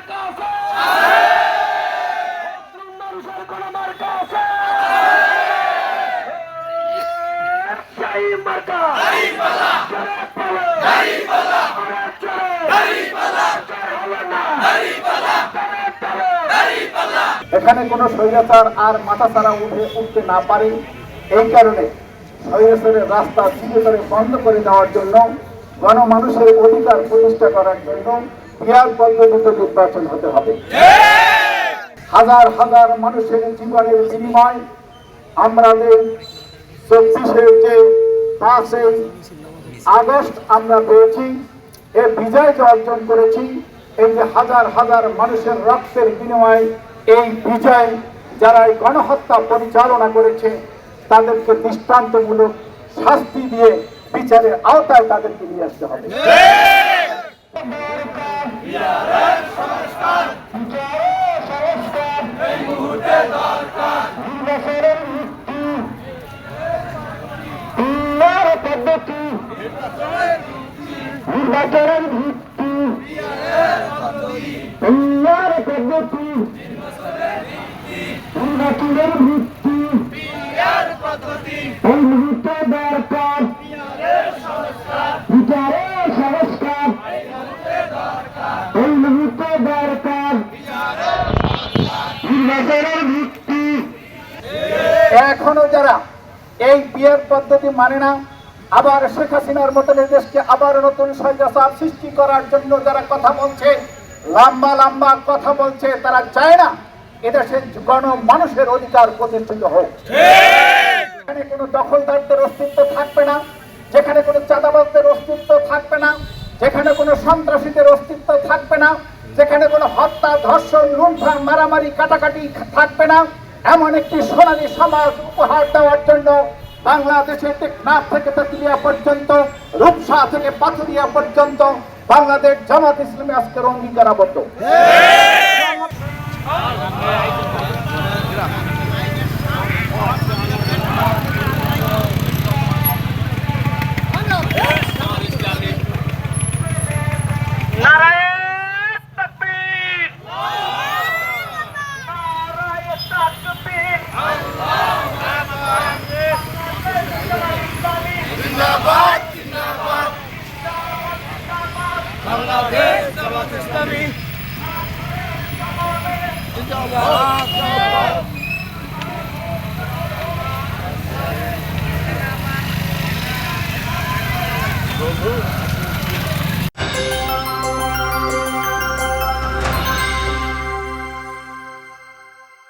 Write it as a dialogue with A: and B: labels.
A: মার্কা আছে মানুষের কোন মার্কা আছে মার্কা
B: এখানে কোনো স্বৈরাচার আর মাথা ছাড়া উঠতে না পারে, এই কারণে স্বৈরাচারের রাস্তা চিরতরে বন্ধ করে দেওয়ার জন্য, গণমানুষের অধিকার প্রতিষ্ঠা করার জন্য পিয়ার পদ্ধতিতে নির্বাচন হতে হবে। হাজার হাজার মানুষের জীবনের বিনিময় আমাদের 24-এর যে 5 আগস্ট আমরা পেয়েছি, এ বিজয় যে অর্জন করেছি, এই যে হাজার হাজার মানুষের রক্তের বিনিময়ে এই বিজয় যারা এই গণহত্যা পরিচালনা করেছে তাদেরকে দৃষ্টান্তমূলক শাস্তি দিয়ে বিচারের আওতায় তাদেরকে নিয়ে আসতে হবে। এখনো যারা এই বিয়ের পদ্ধতি মানে না, আবার শেখ হাসিনার মতন দেশকে আবার নতুন স্বৈরাচার সৃষ্টি করার জন্য যারা কথা বলছে, লম্বা লম্বা কথা বলছে, তারা চায় না এদেশের মানুষের অধিকার প্রতিষ্ঠিত হোক। যেখানে কোনো দখলদারদের অস্তিত্ব থাকবে না, যেখানে কোনো চাঁদাবাজদের অস্তিত্ব থাকবে না, যেখানে কোনো সন্ত্রাসীদের অস্তিত্ব থাকবে না, যেখানে কোনো হত্যা, ধর্ষণ, লুণ্ঠন, মারামারি, কাটাকাটি থাকবে না, এমন একটি সোনালী সমাজ উপহার দেওয়ার জন্য বাংলাদেশের টেকনাফ থেকে তেতুলিয়া পর্যন্ত, রূপসা থেকে পাথুরিয়া পর্যন্ত বাংলাদেশ জামাত ইসলামী আজকের অঙ্গীকারাবদ্ধ।
A: বাংলাদেশ জামাত ইসলামী জিন্দাবাদ।